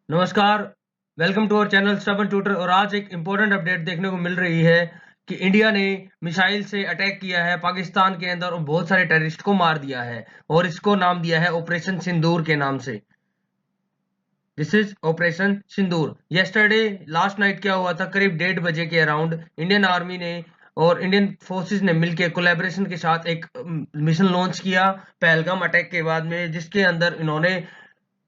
नमस्कार। Welcome to our channel स्टबन tutor. और आज एक इम्पोर्टेंट अपडेट देखने को मिल रही है कि इंडिया ने मिसाइल से अटैक किया है पाकिस्तान के अंदर और बहुत सारे टेररिस्ट को मार दिया है और इसको नाम दिया है ऑपरेशन सिंदूर के नाम से। This is operation Sindoor. Yesterday last night क्या हुआ था, करीब 1:30 बजे के अराउंड इंडियन आर्मी ने और इंडियन फोर्सेस ने मिलकर कोलैबोरेशन के साथ एक मिशन लॉन्च किया पहलगाम अटैक के बाद में, जिसके अंदर इन्होंने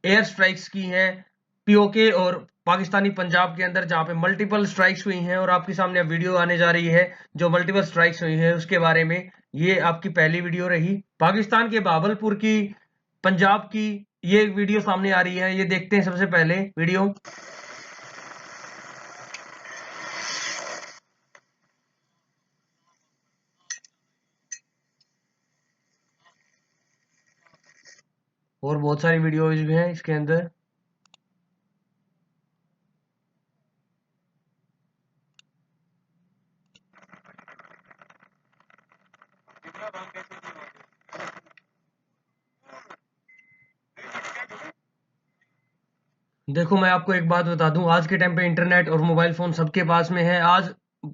एयर स्ट्राइक्स की हैं पीओके और पाकिस्तानी पंजाब के अंदर, जहां पे मल्टीपल स्ट्राइक्स हुई हैं। और आपके सामने अब वीडियो आने जा रही है जो मल्टीपल स्ट्राइक्स हुई है उसके बारे में। ये आपकी पहली वीडियो रही पाकिस्तान के बाबलपुर की, पंजाब की। ये वीडियो सामने आ रही है, ये देखते हैं सबसे पहले वीडियो। और बहुत सारी वीडियोज भी हैं इसके अंदर। देखो, मैं आपको एक बात बता दूं, आज के टाइम पे इंटरनेट और मोबाइल फोन सबके पास में है। आज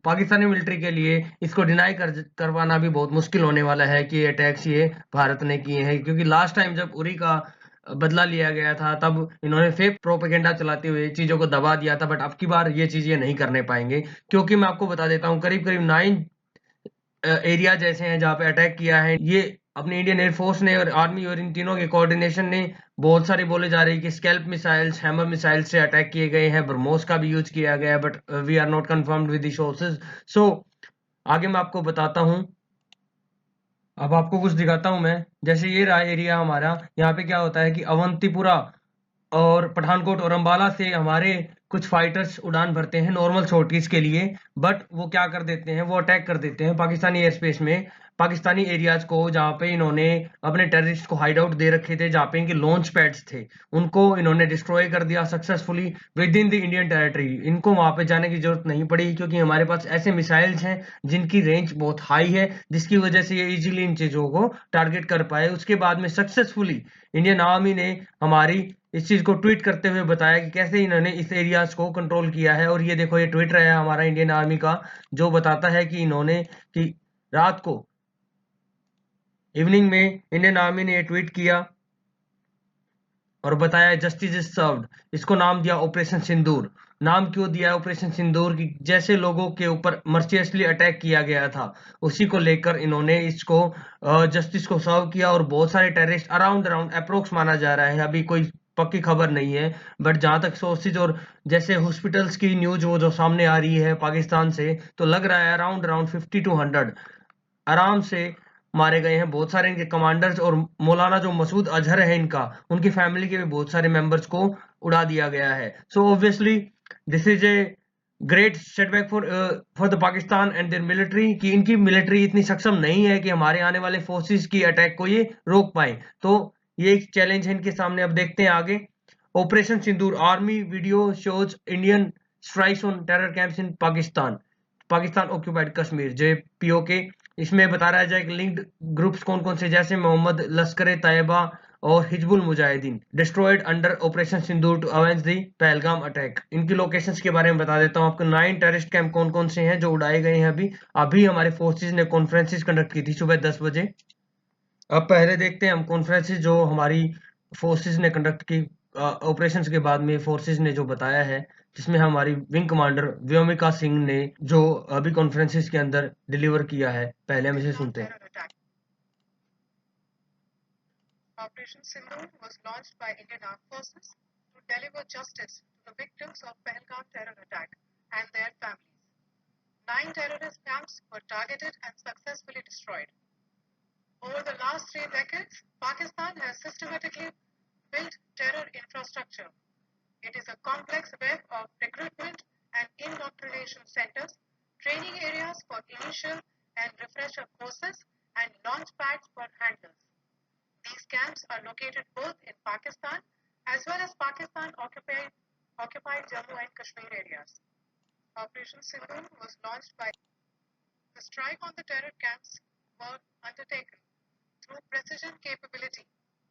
पाकिस्तानी मिलिट्री के लिए इसको डिनाई करवाना भी बहुत मुश्किल होने वाला है कि अटैक्स ये भारत ने किए हैं, क्योंकि लास्ट टाइम जब उरी का बदला लिया गया था तब इन्होंने फेक प्रोपेगेंडा चलाते हुए चीजों को दबा दिया था। बट अब की बार ये चीज ये नहीं करने पाएंगे, क्योंकि मैं आपको बता देता हूँ करीब करीब 9 एरिया जैसे हैं जहाँ पे अटैक किया है ये अपनी इंडियन एयरफोर्स ने और आर्मी, और इन तीनों के कोऑर्डिनेशन ने। बहुत सारे बोले जा रहे हैं कि स्कैल्प मिसाइल्स, हैमर मिसाइल से अटैक किए गए हैं, ब्रह्मोस का भी यूज किया गया है, but we are not confirmed with the sources. So आगे मैं आपको बताता हूँ। अब आपको कुछ दिखाता हूँ मैं। जैसे ये रहा एरिया हमारा, यहाँ पे क्या होता है कि अवंतीपुरा और पठानकोट और अंबाला से हमारे कुछ फाइटर्स उड़ान भरते हैं नॉर्मल सॉर्टीज के लिए। बट वो क्या कर देते हैं, वो अटैक कर देते हैं पाकिस्तानी एयर स्पेस में, पाकिस्तानी एरियाज को, जहाँ पे इन्होंने अपने टेररिस्ट को हाइड आउट दे रखे थे, जहाँ पे इनके लॉन्च पैड्स थे। उनको इन्होंने डिस्ट्रॉय कर दिया successfully with in the Indian territory. इनको वहां पे जाने की जरूरत नहीं पड़ी, क्योंकि हमारे पास ऐसे मिसाइल्स हैं जिनकी रेंज बहुत हाई है, जिसकी वजह से ये इजीली इन चीजों को टारगेट कर पाए। उसके बाद में सक्सेसफुली इंडियन आर्मी ने हमारी इस चीज को ट्वीट करते हुए बताया कि कैसे इन्होंने इस एरियाज को कंट्रोल किया है। और ये देखो, ये ट्वीट रहा है हमारा इंडियन आर्मी का, जो बताता है कि इन्होंने कि रात को इवनिंग में इंडियन आर्मी ने ये ट्वीट किया और बताया जस्टिस इज सर्व्ड। इसको नाम दिया ऑपरेशन सिंदूर। नाम क्यों दिया ऑपरेशन सिंदूर की, जैसे लोगों के ऊपर मर्सियसली अटैक किया गया था उसी को लेकर इन्होंने इसको जस्टिस को सर्व किया। और बहुत सारे टेररिस्ट अराउंड अराउंड अप्रोक्स माना जा रहा है, अभी कोई पक्की खबर नहीं है, बट जहां तक सोर्सेज और जैसे हॉस्पिटल्स की न्यूज वो जो सामने आ रही है पाकिस्तान से, तो लग रहा है अराउंड अराउंड 50 to 100 आराम से मारे गए हैं। बहुत सारे इनके कमांडर्स और मौलाना जो मसूद अजहर है इनका, उनकी फैमिली के भी बहुत सारे मेंबर्स को उड़ा दिया गया है। So obviously this is a great setback for the Pakistan and their military, कि इनकी मिलिट्री इतनी सक्षम नहीं है कि हमारे आने वाले फोर्सेस की अटैक को ये रोक पाए। तो ये एक चैलेंज है इनके सामने। अब देखते हैं आगे। Operation Sindoor army video shows Indian strikes on terror camps in Pakistan, Pakistan occupied Kashmir, JPOK। इसमें बता रहा जाए कि लिंक्ड ग्रुप्स कौन कौन से, जैसे मोहम्मद लश्कर तैयबा और Hizbul Mujahideen destroyed under operation Sindoor to avenge the Pahalgam attack. इनकी लोकेशंस के बारे में बता देता हूँ आपको। 9 टेररिस्ट कैंप कौन कौन से हैं जो उड़ाए गए हैं अभी। अभी हमारे फोर्सेज ने कॉन्फ्रेंसिस कंडक्ट की थी सुबह 10 बजे। अब पहले देखते हैं हम कॉन्फ्रेंसिस जो हमारी फोर्सेस ने कंडक्ट की ऑपरेशंस के बाद में, फोर्सेस ने जो बताया है, जिसमें हमारी विंग कमांडर व्योमिका सिंह ने जो अभी कॉन्फ्रेंसिस के अंदर डिलीवर किया है, पहले हम इसे सुनते हैं। Operation Sindoor was launched by Indian Armed Forces to deliver justice to the victims of Pahalgam terror attack and their families. 9 terrorist camps were targeted and successfully destroyed. Over the last 3 decades, Pakistan has systematically built terror infrastructure. It is a complex web of recruitment and indoctrination centers, training areas for initial and refresher courses, and launch pads for handlers. These camps are located both in Pakistan as well as Pakistan-occupied Jammu and Kashmir areas. Operation Sindoor was launched by the strike on the terror camps were undertaken through precision capability,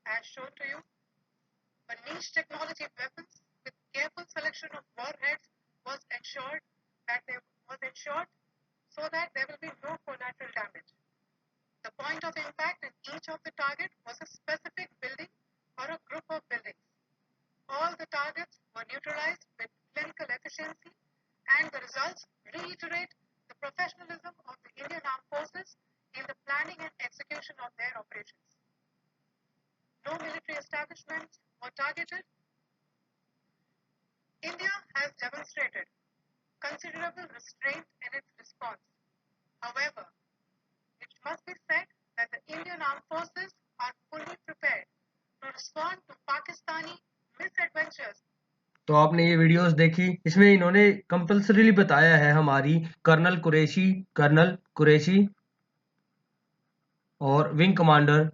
as shown to you, a niche technology weapons with selection of warheads was ensured so that there will be no collateral damage. The point of impact in each of the target was a specific building or a group of buildings. All the targets were neutralized with clinical efficiency, and the results reiterate the professionalism of the Indian Armed Forces in the planning and execution of their operations. No military establishments were targeted. India has demonstrated considerable restraint in its response. However, it must be said that the Indian Armed Forces are fully prepared to respond to Pakistani misadventures. तो आपने ये videos देखी, इसमें इन्होंने compulsorily बताया है हमारी colonel Qureshi और विंग कमांडर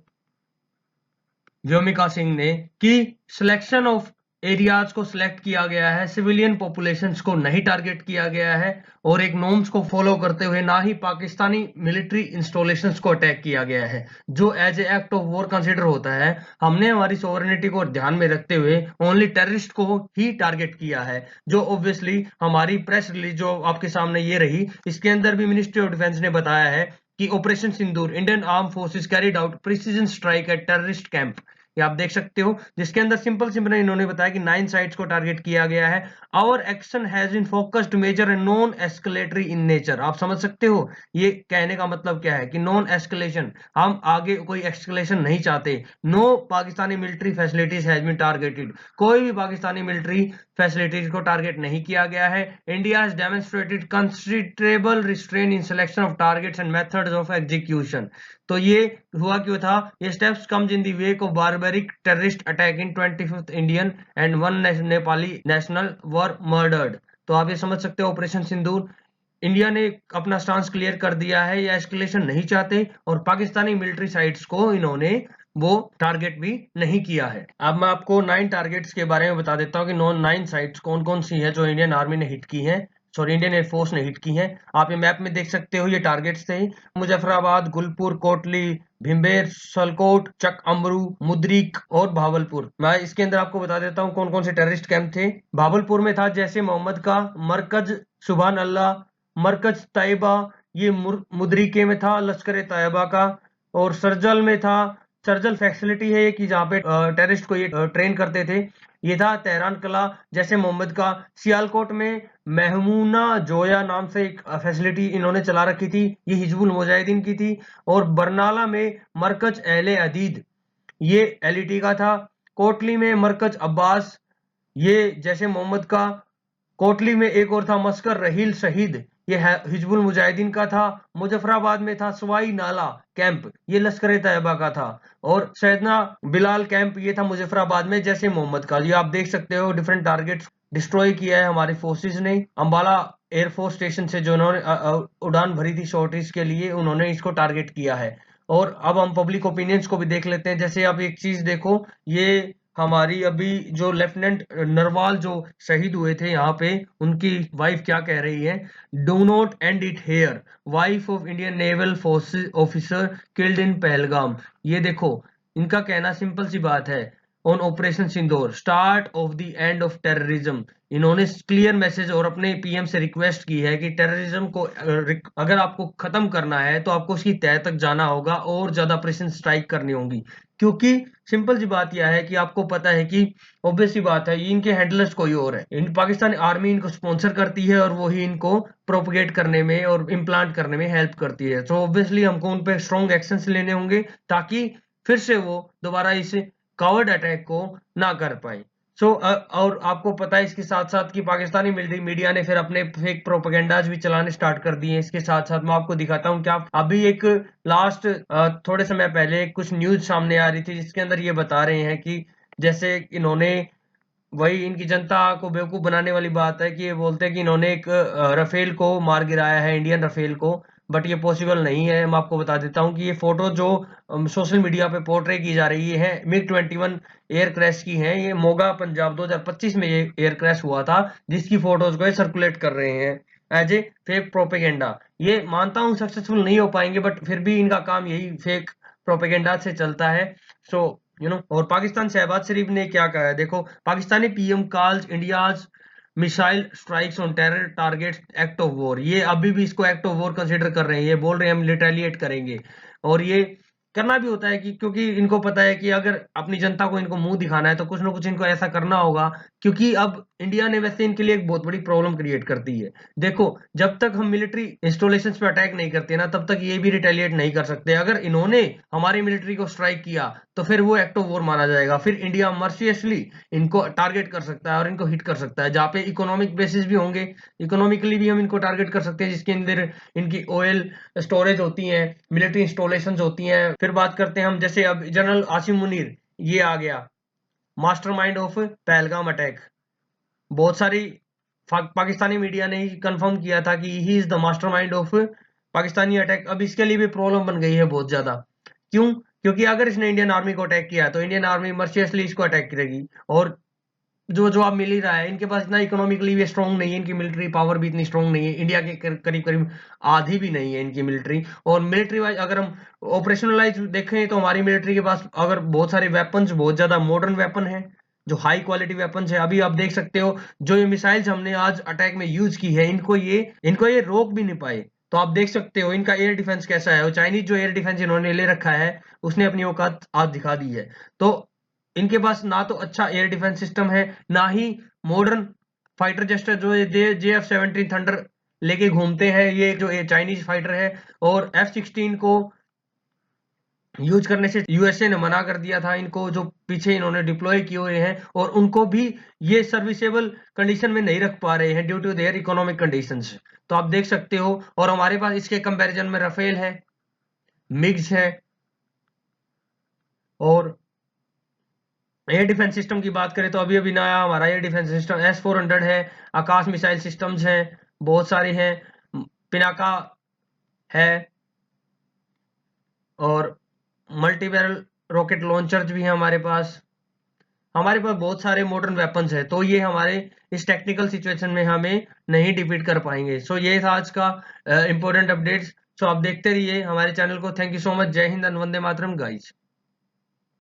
व्योमिका सिंह ने कि सिलेक्शन ऑफ एरियाज को सिलेक्ट किया गया है, सिविलियन पॉपुलेशंस को नहीं टारगेट किया गया है और एक नॉर्म्स को फॉलो करते हुए ना ही पाकिस्तानी मिलिट्री इंस्टॉलेशंस को अटैक किया गया है, जो as a act of war consider होता है। हमने हमारी सोवरेनिटी को ध्यान में रखते हुए ओनली टेररिस्ट को ही टारगेट किया है, जो ऑब्वियसली हमारी प्रेस रिलीज जो आपके सामने ये रही, इसके अंदर भी मिनिस्ट्री ऑफ डिफेंस ने बताया है कि operation Sindoor Indian arm forces carried out precision strike at terrorist camp. ये आप देख सकते हो, जिसके अंदर सिंपल इन्होंने बताया कि 9 साइट्स को टारगेट किया गया है। Our action has been focused measured and non escalatory in nature. आप समझ सकते हो ये कहने का मतलब क्या है कि नॉन एस्केलेशन, हम आगे कोई एस्केलेशन नहीं चाहते। No Pakistani military facilities has been targeted, कोई भी पाकिस्तानी मिलिट्री फैसिलिटीज को टारगेट नहीं किया गया है। India has demonstrated considerable restraint in selection of targets and methods of execution. तो ये हुआ क्यों था? ये steps comes in the wake of barbaric terrorist attack in 25th Indian and 1 Nepali national were murdered. तो आप ये समझ सकते हो ऑपरेशन सिंदूर इंडिया ने अपना स्टांस क्लियर कर दिया है, या एस्केलेशन नहीं चाहते और पाकिस्तानी मिलिट्री साइट्स को इन्होंने वो टारगेट भी नहीं किया है। अब मैं आपको 9 टारगेट्स के बारे में बता देता हूँ कि 9 साइट्स कौन कौन सी है जो इंडियन आर्मी ने हिट की है, सॉरी इंडियन एयरफोर्स ने हिट की है। आप ये मैप में देख सकते हो, ये टारगेट्स थे मुजफ्फराबाद, गुलपुर, कोटली, भिम्बेर, सलकोट, चक अमरू, मुद्रिक और भावलपुर। मैं इसके अंदर आपको बता देता हूँ कौन कौन से टेररिस्ट कैंप थे। भावलपुर में था जैसे मोहम्मद का मरकज सुभान अल्लाह, मरकज तैयबा, ये मुद्रिके में था लश्कर तैयबा का, और सरजल में था, सर्जल फैसिलिटी है कि जहाँ पे टेररिस्ट को ये ट्रेन करते थे, ये था तेहरान कला जैसे मोहम्मद का। सियालकोट में महमूना जोया नाम से एक फैसिलिटी इन्होंने चला रखी थी, ये हिजबुल मुजाहिदीन की थी। और बरनाला में मरकज अहले अदीद, ये एलईटी का था। कोटली में मरकज अब्बास, ये जैसे मोहम्मद का। कोटली में एक और था मस्कर रहील शहीद, ये हिजबुल मुजाहिदीन का था। मुजफ्फराबाद में था सवाई नाला कैंप, ये लश्कर तैयबा का था। और सैदना बिलाल कैंप, ये था मुजफ्फराबाद में जैसे मोहम्मद का। ये आप देख सकते हो डिफरेंट टारगेट्स डिस्ट्रॉय किया है हमारी फोर्सेस ने। अंबाला एयरफोर्स स्टेशन से जो उन्होंने उड़ान भरी थी शॉर्टेज के लिए, उन्होंने इसको टारगेट किया है। और अब हम पब्लिक ओपिनियंस को भी देख लेते हैं। जैसे अब एक चीज देखो, ये हमारी अभी जो लेफ्टिनेंट नरवाल जो शहीद हुए थे यहाँ पे, उनकी वाइफ क्या कह रही है? Do not and it here, wife of Indian naval forces officer killed in Pahalgam. ये देखो इनका कहना सिंपल सी बात है, on operation Sindoor start of the end of terrorism. इन्होंने क्लियर मैसेज और अपने पीएम से रिक्वेस्ट की है कि टेररिज्म को अगर आपको खत्म करना है तो आपको उसकी तह तक जाना होगा और ज्यादा प्रेसिजन स्ट्राइक करनी होगी। क्योंकि सिंपल सी बात यह है कि आपको पता है कि ऑब्वियस सी बात है, इनके हैंडलर्स कोई और है। इन पाकिस्तान आर्मी इनको स्पॉन्सर करती है और वही इनको प्रोपोगेट करने में और इम्प्लांट करने में हेल्प करती है। तो ऑब्वियसली हमको उन पे स्ट्रॉन्ग एक्शंस लेने होंगे ताकि फिर से वो दोबारा इस कवर्ड अटैक को ना कर पाए। और आपको पता है इसके साथ साथ कि पाकिस्तानी मिलिट्री मीडिया ने फिर अपने फेक प्रोपेगेंडाज भी चलाने स्टार्ट कर दिए हैं। इसके साथ साथ मैं आपको दिखाता हूँ क्या अभी एक लास्ट थोड़े समय पहले कुछ न्यूज सामने आ रही थी, जिसके अंदर ये बता रहे हैं कि जैसे इन्होंने, वही इनकी जनता को बेवकूफ बनाने वाली बात है कि ये बोलते हैं कि इन्होंने एक राफेल को मार गिराया है, इंडियन राफेल को, बट ये पॉसिबल नहीं है। मैं आपको बता देता हूँ कि ये फोटो जो सोशल मीडिया पे पोर्ट्रे की जा रही है मिग 21 एयर क्रैश की है। ये मोगा पंजाब 2025 में ये एयर क्रैश हुआ था, जिसकी फोटोज को सर्कुलेट कर रहे हैं एज ए फेक प्रोपेगेंडा। ये मानता हूँ सक्सेसफुल नहीं हो पाएंगे, बट फिर भी इनका काम यही फेक प्रोपेगेंडा से चलता है। सो और पाकिस्तान शहबाज शरीफ ने क्या कहा है देखो, Pakistani PM calls India's missile strikes on terror targets act of war. ये अभी भी इसको एक्ट ऑफ वॉर कंसिडर कर रहे हैं, ये बोल रहे हैं हम रिटेलिएट करेंगे। और ये करना भी होता है कि क्योंकि इनको पता है कि अगर अपनी जनता को इनको मुंह दिखाना है तो कुछ ना कुछ इनको ऐसा करना होगा, क्योंकि अब इंडिया ने वैसे इनके लिए एक बहुत बड़ी प्रॉब्लम क्रिएट कर दी है। देखो, जब तक हम मिलिट्री इंस्टॉलेशंस पे अटैक नहीं करते ना, तब तक ये भी रिटेलिएट नहीं कर सकते। अगर इन्होंने हमारी मिलिट्री को स्ट्राइक किया तो फिर वो एक्ट ऑफ वॉर माना जाएगा, फिर इंडिया मर्सियसली इनको टारगेट कर सकता है और इनको हिट कर सकता है, जहाँ पे इकोनॉमिक बेसिस भी होंगे, इकोनॉमिकली भी हम इनको टारगेट कर सकते हैं, जिसके अंदर इनकी ऑयल स्टोरेज होती है, मिलिट्री इंस्टॉलेशंस होती हैं। फिर बात करते हैं हम, जैसे अब जनरल आसिम मुनीर ये आ गया, मास्टरमाइंड ऑफ पहलगाम अटैक। बहुत सारी पाकिस्तानी मीडिया ने ही कंफर्म किया था कि he is the mastermind of Pakistani attack. अब इसके लिए भी प्रॉब्लम बन गई है बहुत ज्यादा। क्यों? क्योंकि अगर इसने इंडियन आर्मी को अटैक किया तो इंडियन आर्मी मर्सियसली इसको अटैक करेगी, और जो जवाब मिल ही रहा है, इनके पास इतना इकोनॉमिकली भी स्ट्रांग नहीं है, इनकी मिलिट्री पावर भी इतनी स्ट्रांग नहीं है, इंडिया के करीब करीब आधी भी नहीं है इनकी मिलिट्री। और मिलिट्री वाइज अगर हम ऑपरेशनलाइज देखें तो हमारी मिलिट्री के पास अगर बहुत सारे वेपन्स, बहुत ज्यादा मॉडर्न वेपन है, जो हाई क्वालिटी वेपन्स है। अभी आप देख सकते हो जो ये मिसाइल्स हमने आज अटैक में यूज की है, इनको ये रोक भी नहीं पाए। तो आप देख सकते हो इनका एयर डिफेंस कैसा है, और चाइनीज जो एयर डिफेंस इन्होंने ले रखा है उसने अपनी औकात आज दिखा दी है। तो इनके पास ना तो अच्छा एयर डिफेंस सिस्टम है, ना ही मॉडर्न फाइटर जेस्टर जो JF-17 थंडर लेके घूमते हैं, ये जो चाइनीज फाइटर है। और F-16 को यूज करने से यूएसए ने मना कर दिया था इनको, जो पीछे इन्होंने डिप्लॉय किए हुए हैं, और उनको भी ये सर्विसेबल कंडीशन में नहीं रख पा रहे हैं due to their economic conditions. तो आप देख सकते हो, और हमारे पास इसके कंपैरिजन में राफेल है, मिग्स है, और एयर डिफेंस सिस्टम की बात करें तो अभी अभी नया हमारा एयर डिफेंस सिस्टम S-400 है, आकाश मिसाइल सिस्टम्स हैं, बहुत सारे हैं, पिनाका है, और मल्टी बैरल रॉकेट लॉन्चर्स भी हैं हमारे पास। हमारे पास बहुत सारे मॉडर्न वेपन्स हैं, तो ये हमारे इस टेक्निकल सिचुएशन में हमें नहीं डिफीट कर पाएंगे। सो ये था आज का इंपॉर्टेंट अपडेट्स। सो आप देखते रहिए हमारे चैनल को। Thank you so much. जय हिंद एंड वंदे मातरम गाइस।